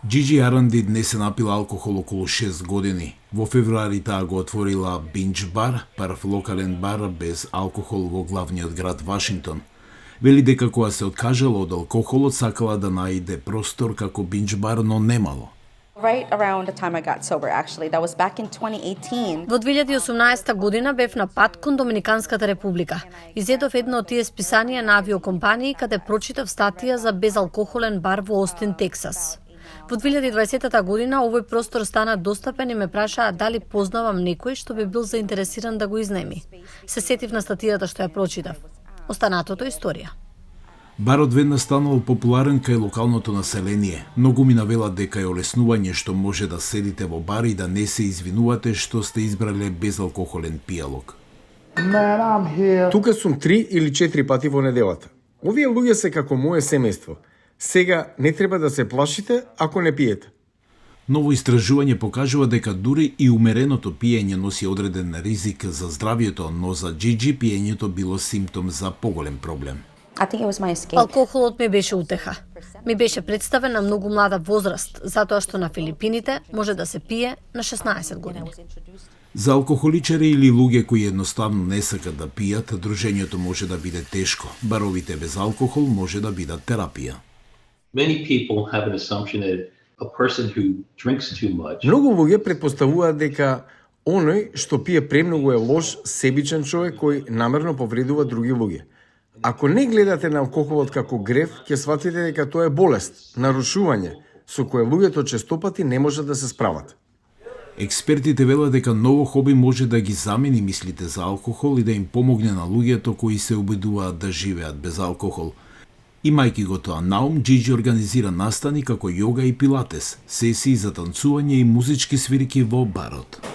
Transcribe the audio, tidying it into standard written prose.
Джиджи Аранди днес се напила алкохол околу 6 години. Во февруари таа го отворила Бинч бар, прв локален бар без алкохол во главниот град Вашингтон. Вели дека кога се откажала од алкохолот сакала да најде простор како бинч бар, но немало. Right around the time I got sober, actually. That was back in 2018. Во 2018 година бев на пат кон Доминиканската република. Изедов едно од тие списанија на авиокомпании каде прочитав статија за безалкохолен бар во Остин, Тексас. Во 2020 година овој простор стана достапен и ме прашаа дали познавам некој што би бил заинтересиран да го изнеми. Се сетив на статијата што ја прочитав. Останатото историја. Барот веднаш станал популарен кај локалното население. Многу ми навелат дека е олеснување што може да седите во бар и да не се извинувате што сте избрале безалкохолен пијалок. Тука сум 3 или 4 пати во неделата. Овие луѓе се како мое семејство. Сега не треба да се плашите ако не пиете. Ново истражување покажува дека дури и умереното пиење носи одреден ризик за здравјето, но за Джиджи пиењето било симптом за поголем проблем. I think it was my escape. Алкохолот ми беше утеха. Ми беше представен на многу млада возраст, затоа што на Филипините може да се пие на 16 години. За алкохоличари или луѓе кои едноставно не сакат да пијат, дружењето може да биде тешко. Баровите без алкохол може да бидат терапија. Many people have an assumption that a person who drinks too much Многу луѓе претпоставуваат дека оној што пие премногу е лош, себичен човек кој намерно повредува други луѓе. Ако не гледате на алкохолот како грев, ќе сватите дека тоа е болест, нарушување, со кое луѓето честопати не можат да се справат. Експертите велат дека ново хоби може да ги замени мислите за алкохол и да им помогне на луѓето кои се обидуваат да живеат без алкохол. Имајќи го тоа на ум, Джиджи организира настани како јога и пилатес, сесии за танцување и музички свирки во барот.